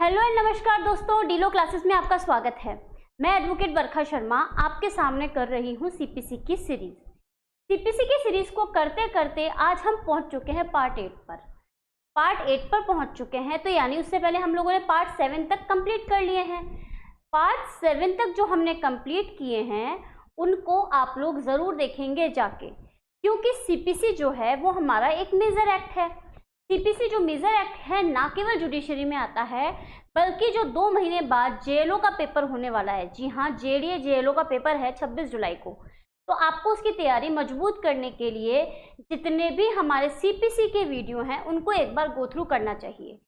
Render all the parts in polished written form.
Hello and नमस्कार दोस्तों, डीलो classes में आपका स्वागत है। मैं एडवोकेट वर्षा शर्मा आपके सामने कर रही हूँ सीपीसी की सीरीज। सीपीसी की सीरीज को करते करते आज हम पहुँच चुके हैं पार्ट 8 पर। पार्ट 8 पर पहुँच चुके हैं, तो यानी उससे पहले हम लोगों ने पार्ट 7 तक कंप्लीट कर लिए हैं। पार्ट 7 तक जो हमने कंप्लीट किए हैं उनको आप लोग ज़रूर देखेंगे जाके, क्योंकि सीपीसी जो है वो हमारा एक मेजर एक्ट है। सीपीसी जो मेजर एक्ट है ना केवल जुडिशरी में आता है, बल्कि जो 2 महीने बाद जेएलओ का पेपर होने वाला है, जी हाँ, जेडीए जेएलओ का पेपर है 26 जुलाई को। तो आपको उसकी तैयारी मजबूत करने के लिए जितने भी हमारे सीपीसी के वीडियो हैं उनको एक बार गो थ्रू करना चाहिए।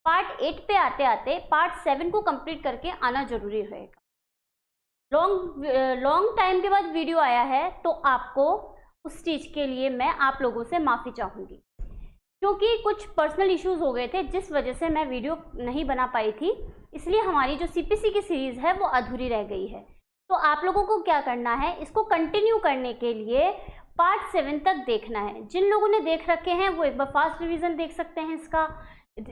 पार्ट 8 पे आते आते पार्ट 7 को कंप्लीट करके आना जरूरी रहेगा। लॉन्ग टाइम के बाद वीडियो आया है, तो आपको उस चीज़ के लिए मैं आप लोगों से माफ़ी चाहूँगी, क्योंकि कुछ पर्सनल इश्यूज हो गए थे जिस वजह से मैं वीडियो नहीं बना पाई थी। इसलिए हमारी जो सीपीसी की सीरीज़ है वो अधूरी रह गई है। तो आप लोगों को क्या करना है, इसको कंटिन्यू करने के लिए पार्ट 7 तक देखना है। जिन लोगों ने देख रखे हैं वो एक बार फास्ट रिवीजन देख सकते हैं, इसका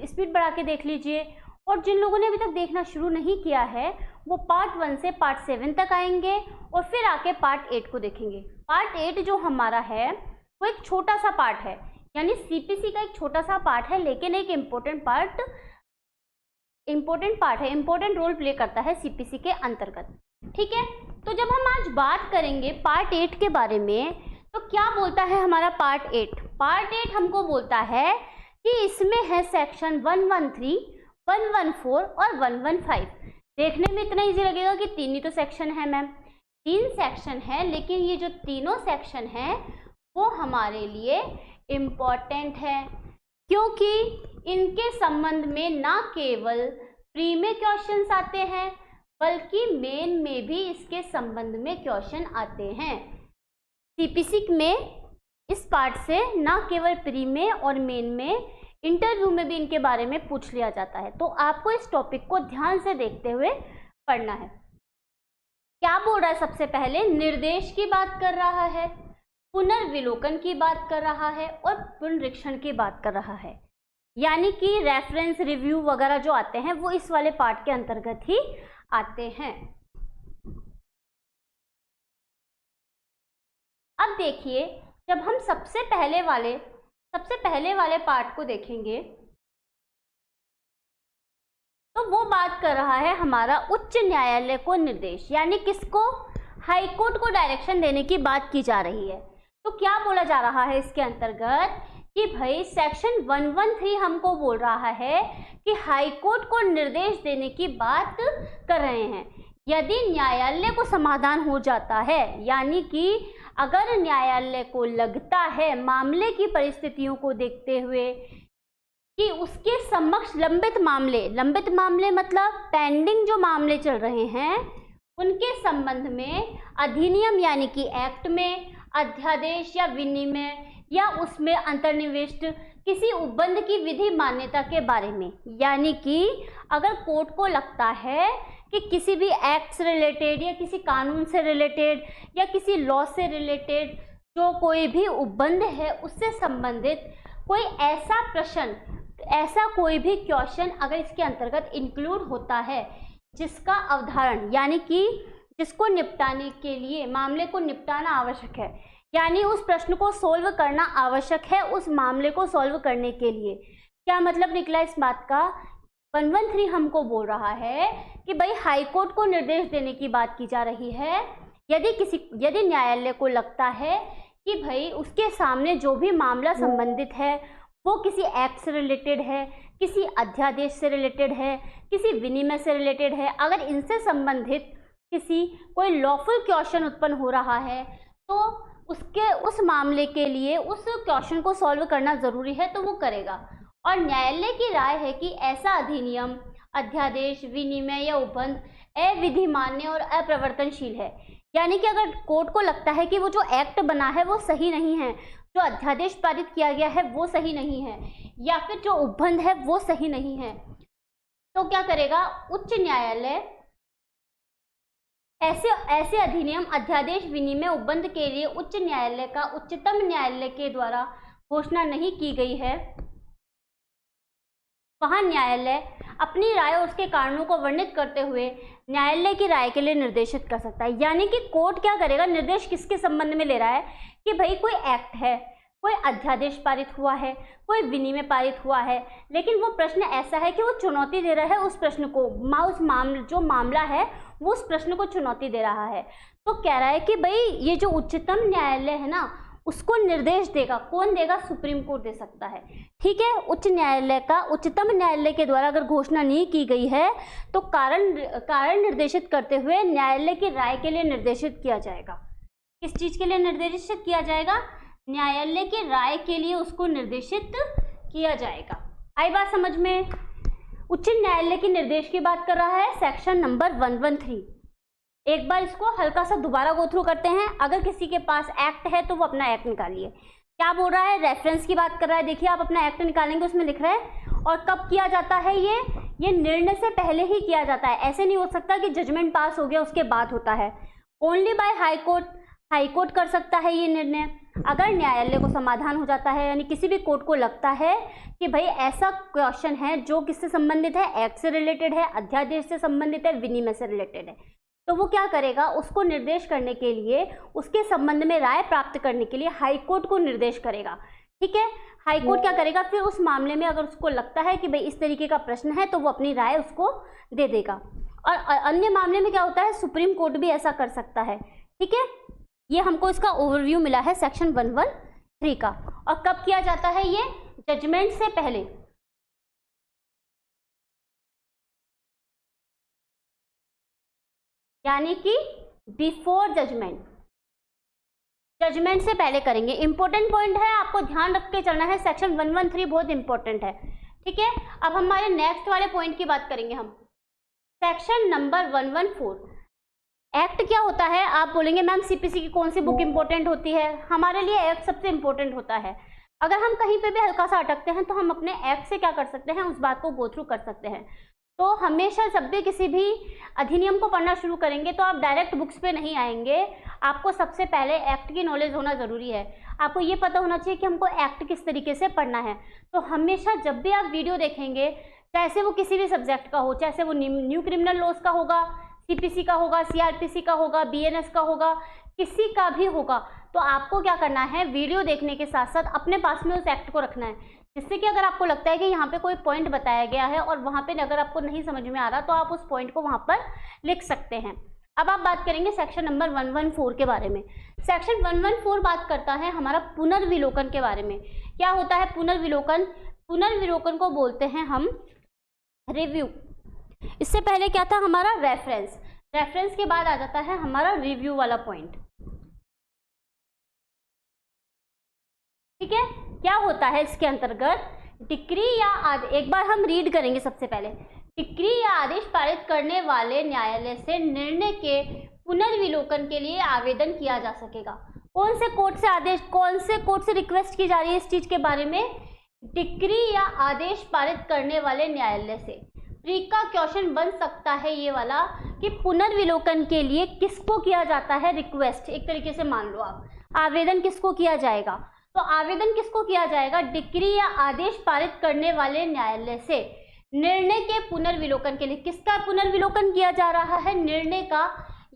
स्पीड बढ़ा के देख लीजिए। और जिन लोगों ने अभी तक देखना शुरू नहीं किया है वो पार्ट 1 से पार्ट 7 तक आएंगे और फिर आके पार्ट 8 को देखेंगे। पार्ट 8 जो हमारा है वो एक छोटा सा पार्ट है, यानी सीपीसी का एक छोटा सा पार्ट है, लेकिन एक इम्पोर्टेंट पार्ट है, इम्पोर्टेंट रोल प्ले करता है सीपीसी के अंतर्गत। ठीक है, तो जब हम आज बात करेंगे पार्ट 8 के बारे में, तो क्या बोलता है हमारा पार्ट 8? पार्ट 8 हमको बोलता है कि इसमें है सेक्शन 113, 114 और 115। देखने में इतना इजी लगेगा कि 3 ही तो सेक्शन है मैम, 3 सेक्शन है, लेकिन ये जो तीनों सेक्शन हैं वो हमारे लिए इम्पॉर्टेंट है, क्योंकि इनके संबंध में ना केवल प्री में क्वेश्चंस आते हैं बल्कि मेन में भी इसके संबंध में क्वेश्चन आते हैं। सीपीसी में इस पार्ट से ना केवल प्री में और मेन में, इंटरव्यू में भी इनके बारे में पूछ लिया जाता है। तो आपको इस टॉपिक को ध्यान से देखते हुए पढ़ना है। क्या बोल रहा है? सबसे पहले निर्देश की बात कर रहा है, पुनर्विलोकन की बात कर रहा है और पुनरीक्षण की बात कर रहा है, यानी कि रेफरेंस रिव्यू वगैरह जो आते हैं वो इस वाले पार्ट के अंतर्गत ही आते हैं। अब देखिए, जब हम सबसे पहले वाले पार्ट को देखेंगे तो वो बात कर रहा है हमारा उच्च न्यायालय को निर्देश, यानी किसको? हाई कोर्ट को डायरेक्शन देने की बात की जा रही है। तो क्या बोला जा रहा है इसके अंतर्गत कि भाई सेक्शन 113 हमको बोल रहा है कि हाई कोर्ट को निर्देश देने की बात कर रहे हैं। यदि न्यायालय को समाधान हो जाता है, यानी कि अगर न्यायालय को लगता है मामले की परिस्थितियों को देखते हुए कि उसके समक्ष लंबित मामले मतलब पेंडिंग जो मामले चल रहे हैं उनके संबंध में अधिनियम यानी कि एक्ट में, अध्यादेश या विनिमय या उसमें अंतर्निविष्ट किसी उपबंध की विधि मान्यता के बारे में, यानी कि अगर कोर्ट को लगता है कि किसी भी एक्ट से रिलेटेड या किसी कानून से रिलेटेड या किसी लॉ से रिलेटेड जो कोई भी उपबंध है उससे संबंधित कोई ऐसा प्रश्न, ऐसा कोई भी क्वेश्चन अगर इसके अंतर्गत इंक्लूड होता है जिसका अवधारण, यानी कि जिसको निपटाने के लिए मामले को निपटाना आवश्यक है, यानी उस प्रश्न को सॉल्व करना आवश्यक है उस मामले को सॉल्व करने के लिए। क्या मतलब निकला इस बात का? 113 हमको बोल रहा है कि भाई हाई कोर्ट को निर्देश देने की बात की जा रही है यदि न्यायालय को लगता है कि भाई उसके सामने जो भी मामला संबंधित है वो किसी एक्ट से रिलेटेड है, किसी अध्यादेश से रिलेटेड है, किसी विनिमय से रिलेटेड है, अगर इनसे संबंधित कोई लॉफुल क्वेश्चन उत्पन्न हो रहा है तो उस मामले के लिए उस क्वेश्चन को सॉल्व करना ज़रूरी है, तो वो करेगा। और न्यायालय की राय है कि ऐसा अधिनियम, अध्यादेश, विनिमय या उपबंध अविधिमान्य और अप्रवर्तनशील है, यानी कि अगर कोर्ट को लगता है कि वो जो एक्ट बना है वो सही नहीं है, जो अध्यादेश पारित किया गया है वो सही नहीं है, या फिर जो उपबंध है वो सही नहीं है, तो क्या करेगा? उच्च न्यायालय ऐसे अधिनियम, अध्यादेश, विनिमय, उपबंध के लिए उच्च न्यायालय का उच्चतम न्यायालय के द्वारा घोषणा नहीं की गई है, वहाँ न्यायालय अपनी राय और उसके कारणों को वर्णित करते हुए न्यायालय की राय के लिए निर्देशित कर सकता है। यानी कि कोर्ट क्या करेगा, निर्देश किसके संबंध में ले रहा है कि भाई कोई एक्ट है, कोई अध्यादेश पारित हुआ है, कोई विनिमय पारित हुआ है, लेकिन वो प्रश्न ऐसा है कि वो चुनौती दे रहा है उस प्रश्न को, जो मामला है वो उस प्रश्न को चुनौती दे रहा है। तो कह रहा है कि भाई ये जो उच्चतम न्यायालय है ना, उसको निर्देश देगा। कौन देगा? सुप्रीम कोर्ट दे सकता है। ठीक है, उच्च न्यायालय का उच्चतम न्यायालय के द्वारा अगर घोषणा नहीं की गई है तो कारण निर्देशित करते हुए न्यायालय की राय के लिए निर्देशित किया जाएगा। किस चीज के लिए निर्देशित किया जाएगा? न्यायालय की राय के लिए उसको निर्देशित किया जाएगा। आई बात समझ में? उच्च न्यायालय के निर्देश की बात कर रहा है सेक्शन नंबर 113। एक बार इसको हल्का सा दोबारा गो थ्रू करते हैं। अगर किसी के पास एक्ट है तो वो अपना एक्ट निकालिए। क्या बोल रहा है? रेफरेंस की बात कर रहा है। देखिए आप अपना एक्ट निकालेंगे, उसमें लिख रहा है और कब किया जाता है ये निर्णय से पहले ही किया जाता है। ऐसे नहीं हो सकता कि जजमेंट पास हो गया उसके बाद होता है। ओनली बाय हाई कोर्ट कर सकता है ये निर्णय। अगर न्यायालय को समाधान हो जाता है, यानी किसी भी कोर्ट को लगता है कि भाई ऐसा क्वेश्चन है जो किससे संबंधित है, एक्ट से रिलेटेड है, अध्यादेश से संबंधित है, विनिमय से रिलेटेड है, तो वो क्या करेगा, उसको निर्देश करने के लिए, उसके संबंध में राय प्राप्त करने के लिए हाई कोर्ट को निर्देश करेगा। ठीक है, हाई कोर्ट क्या करेगा, फिर उस मामले में अगर उसको लगता है कि भाई इस तरीके का प्रश्न है तो वो अपनी राय उसको दे देगा। और अन्य मामले में क्या होता है, सुप्रीम कोर्ट भी ऐसा कर सकता है। ठीक है, ये हमको इसका ओवरव्यू मिला है सेक्शन 113 का। और कब किया जाता है ये? जजमेंट से पहले। यानी कि बिफोर जजमेंट, जजमेंट से पहले करेंगे। इंपॉर्टेंट पॉइंट है, आपको ध्यान रख के चलना है। सेक्शन 113 बहुत इंपॉर्टेंट है। ठीक है, अब हमारे नेक्स्ट वाले पॉइंट की बात करेंगे हम। Section number 114। एक्ट क्या होता है? आप बोलेंगे मैम सीपीसी की कौन सी बुक इंपॉर्टेंट होती है? हमारे लिए एक्ट सबसे इंपॉर्टेंट होता है। अगर हम कहीं पे भी हल्का सा अटकते हैं तो हम अपने एक्ट से क्या कर सकते हैं, उस बात को गो थ्रू कर सकते हैं। तो हमेशा जब भी किसी भी अधिनियम को पढ़ना शुरू करेंगे तो आप डायरेक्ट बुक्स पे नहीं आएंगे। आपको सबसे पहले एक्ट की नॉलेज होना ज़रूरी है। आपको ये पता होना चाहिए कि हमको एक्ट किस तरीके से पढ़ना है। तो हमेशा जब भी आप वीडियो देखेंगे, चाहे वो किसी भी सब्जेक्ट का हो, चाहे वो न्यू क्रिमिनल लॉज का होगा, सीपीसी का होगा, सीआरपीसी का होगा, बीएनएस का होगा, किसी का भी होगा, तो आपको क्या करना है, वीडियो देखने के साथ साथ अपने पास में उस एक्ट को रखना है, जिससे कि अगर आपको लगता है कि यहाँ पे कोई पॉइंट बताया गया है और वहाँ पे अगर आपको नहीं समझ में आ रहा तो आप उस पॉइंट को वहाँ पर लिख सकते हैं। अब आप बात करेंगे सेक्शन नंबर 114 के बारे में। सेक्शन 114 बात करता है हमारा पुनर्विलोकन के बारे में। क्या होता है पुनर्विलोकन? पुनर्विलोकन को बोलते हैं हम रिव्यू। इससे पहले क्या था हमारा रेफरेंस, रेफरेंस के बाद आ जाता है हमारा रिव्यू वाला पॉइंट। ठीक है, क्या होता है इसके अंतर्गत? डिक्री या एक बार हम रीड करेंगे सबसे पहले। डिक्री या आदेश पारित करने वाले न्यायालय से निर्णय के पुनर्विलोकन के लिए आवेदन किया जा सकेगा। कौन से कोर्ट से आदेश, कौन से कोर्ट से रिक्वेस्ट की जा रही है इस चीज के बारे में? डिक्री या आदेश पारित करने वाले न्यायालय से। प्री का क्वेश्चन बन सकता है ये वाला कि पुनर्विलोकन के लिए किसको किया जाता है रिक्वेस्ट, एक तरीके से मान लो आप, आवेदन किसको किया जाएगा? तो आवेदन किसको किया जाएगा? डिक्री या आदेश पारित करने वाले न्यायालय से निर्णय के पुनर्विलोकन के लिए। किसका पुनर्विलोकन किया जा रहा है? निर्णय का,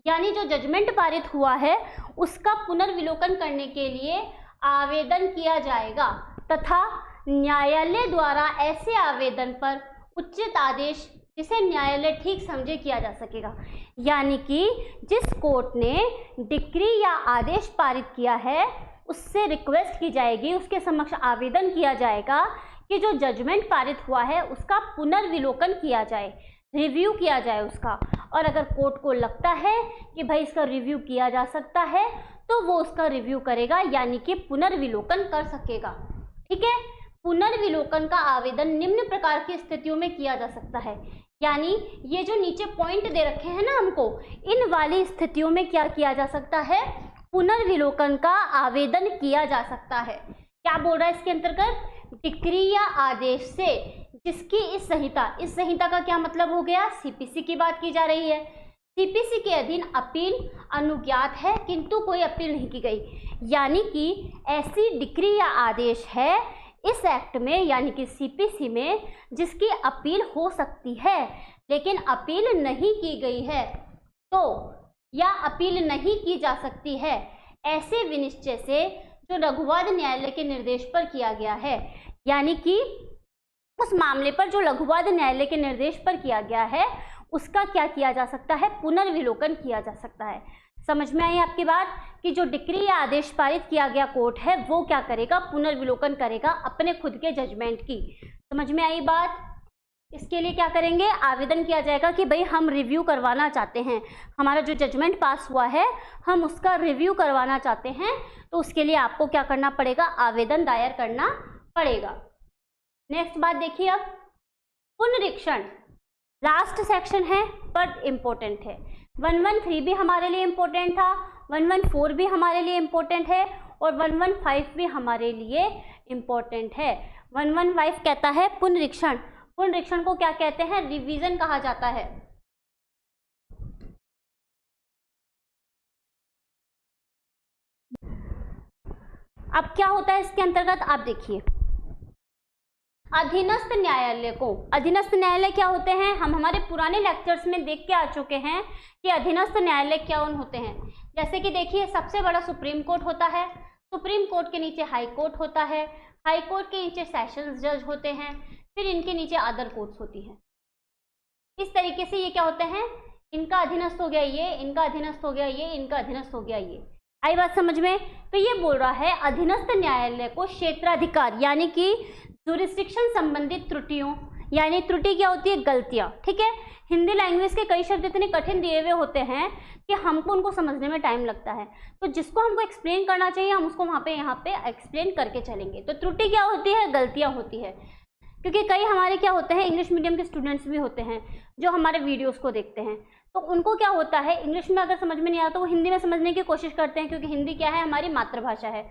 यानी जो जजमेंट पारित हुआ है उसका पुनर्विलोकन करने के लिए आवेदन किया जाएगा तथा न्यायालय द्वारा ऐसे आवेदन पर उचित आदेश, जिसे न्यायालय ठीक समझे, किया जा सकेगा। यानी कि जिस कोर्ट ने डिक्री या आदेश पारित किया है उससे रिक्वेस्ट की जाएगी, उसके समक्ष आवेदन किया जाएगा कि जो जजमेंट पारित हुआ है उसका पुनर्विलोकन किया जाए, रिव्यू किया जाए उसका। और अगर कोर्ट को लगता है कि भाई इसका रिव्यू किया जा सकता है तो वो उसका रिव्यू करेगा, यानी कि पुनर्विलोकन कर सकेगा। ठीक है, पुनर्विलोकन का आवेदन निम्न प्रकार की स्थितियों में किया जा सकता है। यानी ये जो नीचे पॉइंट दे रखे हैं ना हमको, इन वाली स्थितियों में क्या किया जा सकता है? पुनर्विलोकन का आवेदन किया जा सकता है। क्या बोल रहा है इसके अंतर्गत? डिक्री या आदेश से जिसकी इस संहिता का क्या मतलब हो गया? सीपीसी की बात की जा रही है। सीपीसी के अधीन अपील अनुज्ञात है किंतु कोई अपील नहीं की गई। यानी कि ऐसी डिक्री या आदेश है, इस एक्ट में यानी कि सीपीसी में जिसकी अपील हो सकती है लेकिन अपील नहीं की गई है तो या अपील नहीं की जा सकती है, ऐसे विनिश्चय से जो लघुवाद न्यायालय के निर्देश पर किया गया है, यानी कि उस मामले पर जो लघुवाद न्यायालय के निर्देश पर किया गया है उसका क्या किया जा सकता है, पुनर्विलोकन किया जा सकता है। समझ में आई आपकी बात कि जो डिक्री या आदेश पारित किया गया कोर्ट है वो क्या करेगा, पुनर्विलोकन करेगा अपने खुद के जजमेंट की। समझ में आई बात। इसके लिए क्या करेंगे, आवेदन किया जाएगा कि भाई हम रिव्यू करवाना चाहते हैं, हमारा जो जजमेंट पास हुआ है हम उसका रिव्यू करवाना चाहते हैं, तो उसके लिए आपको क्या करना पड़ेगा, आवेदन दायर करना पड़ेगा। नेक्स्ट बात देखिए, अब पुनरीक्षण लास्ट सेक्शन है पर इम्पोर्टेंट है। 113 भी हमारे लिए इम्पोर्टेंट था, 114 भी हमारे लिए इम्पोर्टेंट है और 115 भी हमारे लिए इम्पोर्टेंट है। 115 कहता है पुनरीक्षण। पुनरीक्षण को क्या कहते हैं, रिवीजन कहा जाता है। अब क्या होता है इसके अंतर्गत, आप देखिए, अधीनस्थ न्यायालय को, अधीनस्थ न्यायालय क्या होते हैं, हम हमारे पुराने लेक्चर्स में देख के आ चुके हैं कि अधीनस्थ न्यायालय क्या होते हैं। जैसे कि देखिए, सबसे बड़ा सुप्रीम कोर्ट होता है, सुप्रीम कोर्ट के नीचे हाई कोर्ट होता है, हाई कोर्ट के नीचे सेशंस जज होते हैं, फिर इनके नीचे अदर कोर्ट्स होती हैं। इस तरीके से ये क्या होते हैं, इनका अधीनस्थ हो गया ये, इनका अधीनस्थ हो गया ये, इनका अधीनस्थ हो गया ये। आई बात समझ में। तो ये बोल रहा है अधीनस्थ न्यायालय को क्षेत्राधिकार यानी कि जुरिस्डिक्शन संबंधित त्रुटियों, यानी त्रुटि क्या होती है, गलतियां, ठीक है। हिंदी लैंग्वेज के कई शब्द इतने कठिन दिए हुए होते हैं कि हमको उनको समझने में टाइम लगता है, तो जिसको हमको एक्सप्लेन करना चाहिए हम उसको वहाँ पे एक्सप्लेन करके चलेंगे। तो त्रुटि क्या होती है, गलतियाँ होती है, क्योंकि कई हमारे क्या होते हैं, इंग्लिश मीडियम के स्टूडेंट्स भी होते हैं जो हमारे वीडियोस को देखते हैं, तो उनको क्या होता है, इंग्लिश में अगर समझ में नहीं आता तो वो हिंदी में समझने की कोशिश करते हैं, क्योंकि हिंदी क्या है, हमारी मातृभाषा है।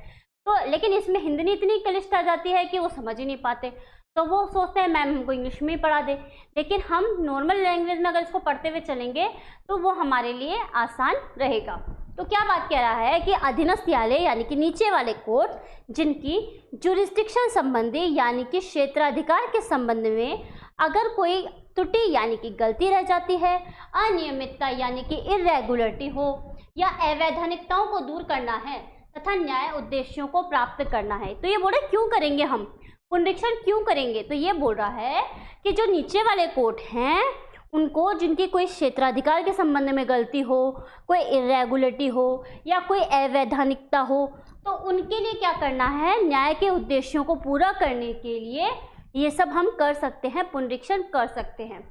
तो लेकिन इसमें हिंदी इतनी क्लिष्ट आ जाती है कि वो समझ ही नहीं पाते, तो वो सोचते हैं मैम हमको इंग्लिश में ही पढ़ा दे। लेकिन हम नॉर्मल लैंग्वेज में अगर इसको पढ़ते हुए चलेंगे तो वो हमारे लिए आसान रहेगा। तो क्या बात कह रहा है कि अधीनस्थ न्यायालय यानी कि नीचे वाले कोर्ट जिनकी जुरिस्डिक्शन संबंधी यानी कि क्षेत्राधिकार के संबंध में अगर कोई त्रुटि यानी कि गलती रह जाती है, अनियमितता यानी कि इरेगुलरिटी हो या अवैधानिकताओं को दूर करना है तथा न्याय उद्देश्यों को प्राप्त करना है, तो ये बोल रहे क्यों करेंगे हम पुनरीक्षण, क्यों करेंगे, तो ये बोल रहा है कि जो नीचे वाले कोर्ट हैं उनको जिनकी कोई क्षेत्राधिकार के संबंध में गलती हो, कोई इरेगुलरिटी हो या कोई अवैधानिकता हो, तो उनके लिए क्या करना है, न्याय के उद्देश्यों को पूरा करने के लिए ये सब हम कर सकते हैं, पुनरीक्षण कर सकते हैं।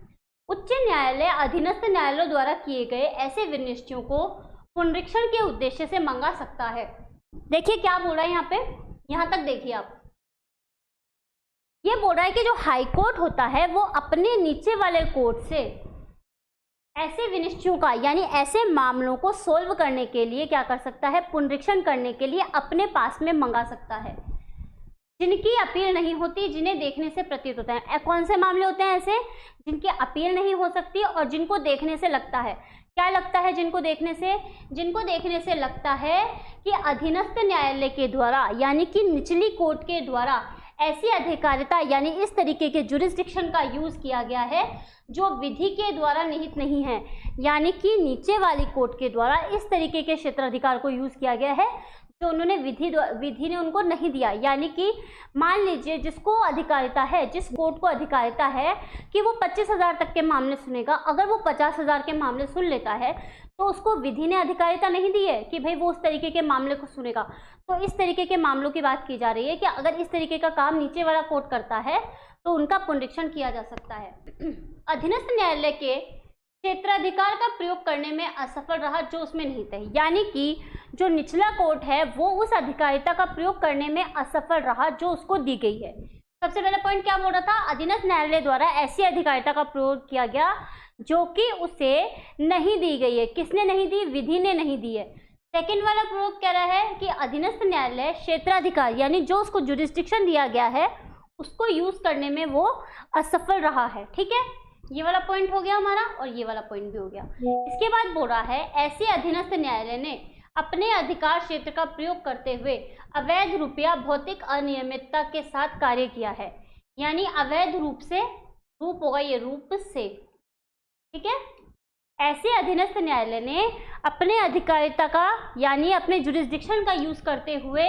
उच्च न्यायालय अधीनस्थ न्यायालयों द्वारा किए गए ऐसे विनिश्चयों को पुनरीक्षण के उद्देश्य से मंगा सकता है। देखिए क्या बोल रहा है यहाँ पे, यहाँ तक देखिए आप, ये बोल रहा है कि जो हाई कोर्ट होता है वो अपने नीचे वाले कोर्ट से ऐसे विनिश्चयों का यानी ऐसे मामलों को सोल्व करने के लिए क्या कर सकता है, पुनरीक्षण करने के लिए अपने पास में मंगा सकता है, जिनकी अपील नहीं होती, जिन्हें देखने से प्रतीत होता है। कौन से मामले होते हैं ऐसे, जिनकी अपील नहीं हो सकती और जिनको देखने से लगता है, क्या लगता है, जिनको देखने से लगता है कि अधीनस्थ न्यायालय के द्वारा यानी कि निचली कोर्ट के द्वारा ऐसी अधिकारिता यानी इस तरीके के जुरिस्डिक्शन का यूज किया गया है जो विधि के द्वारा निहित नहीं है, यानी कि नीचे वाली कोर्ट के द्वारा इस तरीके के क्षेत्राधिकार को यूज किया गया है जो उन्होंने विधि ने उनको नहीं दिया। यानी कि मान लीजिए जिसको अधिकारिता है, जिस कोर्ट को अधिकारिता है कि वो 25,000 तक के मामले सुनेगा, अगर वो 50,000 के मामले सुन लेता है तो उसको विधि ने अधिकारिता नहीं दी है कि भाई वो उस तरीके के मामले को सुनेगा। तो इस तरीके के मामलों की बात की जा रही है कि अगर इस तरीके का काम नीचे वाला कोर्ट करता है तो उनका पुनरीक्षण किया जा सकता है। अधीनस्थ न्यायालय के क्षेत्राधिकार का प्रयोग करने में असफल रहा जो उसमें निहित है, यानी कि जो निचला कोर्ट है वो उस अधिकारिता का प्रयोग करने में असफल रहा जो उसको दी गई है। सबसे पहला पॉइंट क्या बोल रहा था, अधीनस्थ न्यायालय द्वारा ऐसी अधिकारिता का प्रयोग किया गया जो कि उसे नहीं दी गई है। किसने नहीं दी, विधि ने नहीं दी है। सेकंड वाला प्रयोग कह रहा है कि अधीनस्थ न्यायालय क्षेत्राधिकार यानी जो उसको जुरिस्डिक्शन दिया गया है उसको यूज करने में वो असफल रहा है। ठीक है, ये वाला पॉइंट हो गया हमारा और ये वाला पॉइंट भी हो गया। इसके बाद बोल रहा है ऐसे अधीनस्थ न्यायालय ने अपने अधिकार क्षेत्र का प्रयोग करते हुए अवैध रूप या भौतिक अनियमितता के साथ कार्य किया है। यानी अवैध रूप से, रूप होगा ये रूप से, ठीक है। ऐसे अधीनस्थ न्यायालय ने अपने अधिकारिता का यानी अपने जुरिस्डिक्शन का यूज करते हुए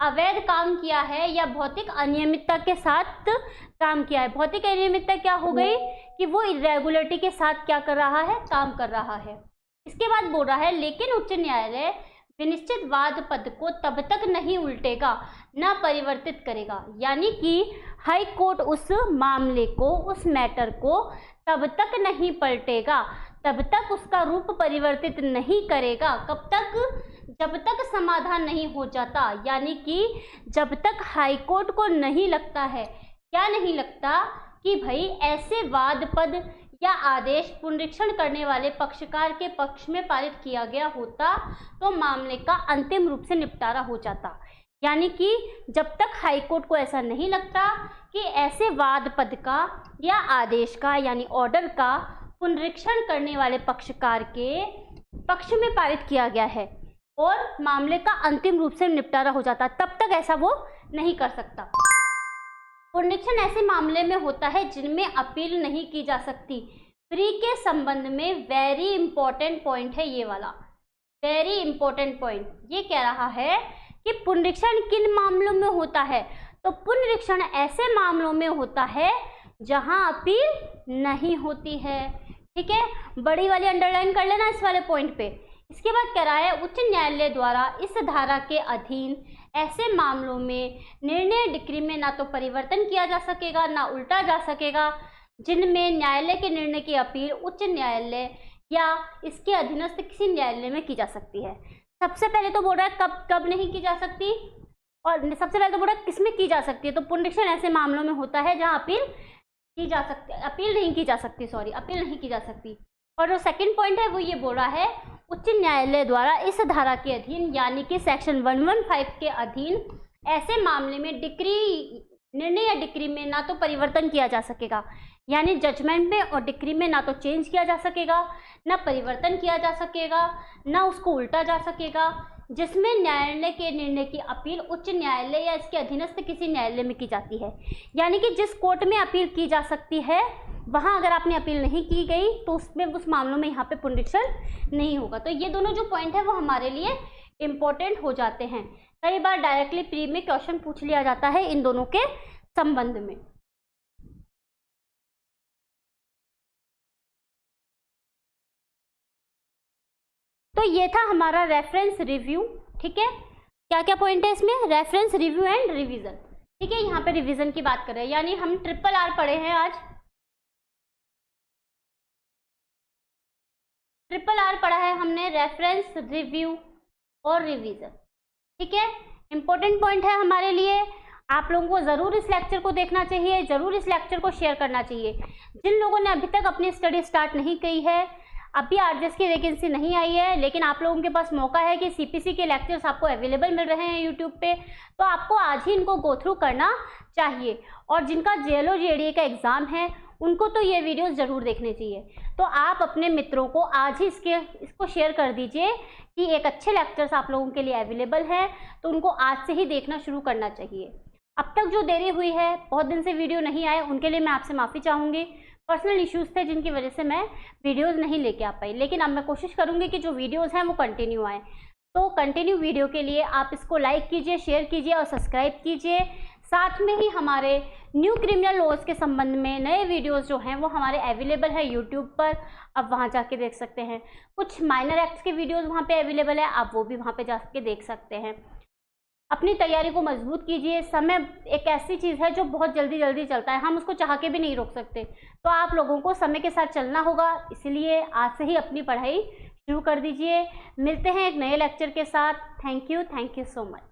अवैध काम किया है या भौतिक अनियमितता के साथ काम किया है। भौतिक अनियमितता क्या हो गई कि वो इरेगुलरिटी के साथ क्या कर रहा है, काम कर रहा है। इसके बाद बोल रहा है लेकिन उच्च न्यायालय विनिश्चित वाद पद को तब तक नहीं उल्टेगा न परिवर्तित करेगा। यानी कि हाई कोर्ट उस मामले को, उस मैटर को तब तक नहीं पलटेगा, तब तक उसका रूप परिवर्तित नहीं करेगा। कब तक? जब तक समाधान नहीं हो जाता। यानी कि जब तक हाई कोर्ट को नहीं लगता है, क्या नहीं लगता कि भाई ऐसे वाद पद या आदेश पुनरीक्षण करने वाले पक्षकार के पक्ष में पारित किया गया होता तो मामले का अंतिम रूप से निपटारा हो जाता। यानी कि जब तक हाई कोर्ट को ऐसा नहीं लगता कि ऐसे वाद पद का या आदेश का यानी ऑर्डर का पुनरीक्षण करने वाले पक्षकार के पक्ष में पारित किया गया है और मामले का अंतिम रूप से निपटारा हो जाता, तब तक ऐसा वो नहीं कर सकता। पुनरीक्षण ऐसे मामले में होता है जिनमें अपील नहीं की जा सकती। प्री के संबंध में वेरी इंपॉर्टेंट पॉइंट है ये वाला, वेरी इंपॉर्टेंट पॉइंट। ये कह रहा है कि पुनरीक्षण किन मामलों में होता है, तो पुनरीक्षण ऐसे मामलों में होता है जहां अपील नहीं होती है। ठीक है, बड़ी वाली अंडरलाइन कर लेना इस वाले पॉइंट पे। इसके बाद कह रहा है उच्च न्यायालय द्वारा इस धारा के अधीन ऐसे मामलों में निर्णय डिक्री में ना तो परिवर्तन किया जा सकेगा ना उल्टा जा सकेगा जिनमें न्यायालय के निर्णय की अपील उच्च न्यायालय या इसके अधीनस्थ किसी न्यायालय में की जा सकती है। सबसे पहले तो बोल रहा है कब कब नहीं की जा सकती, और सबसे पहले तो बोल रहा है किसमें की जा सकती है, तो पुनरीक्षण ऐसे मामलों में होता है जहां अपील की जा सकती, अपील नहीं की जा सकती। और जो सेकंड पॉइंट है वो ये बोल रहा है उच्च न्यायालय द्वारा इस धारा के अधीन यानी कि सेक्शन 115 के अधीन ऐसे मामले में डिक्री, निर्णय या डिक्री में ना तो परिवर्तन किया जा सकेगा, यानी जजमेंट में और डिक्री में ना तो चेंज किया जा सकेगा, ना परिवर्तन किया जा सकेगा, ना उसको उल्टा जा सकेगा, जिसमें न्यायालय के निर्णय की अपील उच्च न्यायालय या इसके अधीनस्थ किसी न्यायालय में की जाती है। यानी कि जिस कोर्ट में अपील की जा सकती है वहाँ अगर आपने अपील नहीं की गई तो उसमें उस मामलों में यहाँ पे पुनरीक्षण नहीं होगा। तो ये दोनों जो पॉइंट है वो हमारे लिए इम्पोर्टेंट हो जाते हैं। कई बार डायरेक्टली प्री में क्वेश्चन पूछ लिया जाता है इन दोनों के संबंध में। तो ये था हमारा रेफरेंस रिव्यू। ठीक है, क्या क्या पॉइंट है इसमें, रेफरेंस रिव्यू एंड रिवीजन। ठीक है, यहाँ पे रिवीजन की बात कर रहे हैं, यानी हम RRR पढ़े हैं आज, RRR पढ़ा है हमने, रेफरेंस, रिव्यू और रिवीजन। ठीक है, इंपॉर्टेंट पॉइंट है हमारे लिए। आप लोगों को ज़रूर इस लेक्चर को देखना चाहिए, ज़रूर इस लेक्चर को शेयर करना चाहिए। जिन लोगों ने अभी तक अपनी स्टडी स्टार्ट नहीं की है, अभी आरजेएस की वैकेंसी नहीं आई है, लेकिन आप लोगों के पास मौका है कि सीपीसी के लेक्चर्स आपको अवेलेबल मिल रहे हैं यूट्यूब पे, तो आपको आज ही इनको गो थ्रू करना चाहिए। और जिनका जेएलओ जेडीए का एग्ज़ाम है उनको तो ये वीडियोस ज़रूर देखने चाहिए। तो आप अपने मित्रों को आज ही इसको शेयर कर दीजिए कि एक अच्छे लेक्चर्स आप लोगों के लिए अवेलेबल है, तो उनको आज से ही देखना शुरू करना चाहिए। अब तक जो देरी हुई है, बहुत दिन से वीडियो नहीं आए, उनके लिए मैं आपसे माफ़ी चाहूँगी। पर्सनल इश्यूज़ थे जिनकी वजह से मैं वीडियोस नहीं लेके आ पाई, लेकिन अब मैं कोशिश करूँगी कि जो वीडियोस हैं वो कंटिन्यू आए। तो कंटिन्यू वीडियो के लिए आप इसको लाइक कीजिए, शेयर कीजिए और सब्सक्राइब कीजिए। साथ में ही हमारे न्यू क्रिमिनल लॉज के संबंध में नए वीडियोस जो हैं वो हमारे अवेलेबल है यूट्यूब पर, आप वहाँ जाके देख सकते हैं। कुछ माइनर एक्ट्स के वीडियोस वहाँ पे अवेलेबल है, आप वो भी वहाँ पे जाके देख सकते हैं। अपनी तैयारी को मजबूत कीजिए। समय एक ऐसी चीज़ है जो बहुत जल्दी जल्दी चलता है, हम उसको चाह के भी नहीं रोक सकते, तो आप लोगों को समय के साथ चलना होगा। इसलिए आज से ही अपनी पढ़ाई शुरू कर दीजिए। मिलते हैं एक नए लेक्चर के साथ। Thank you so much.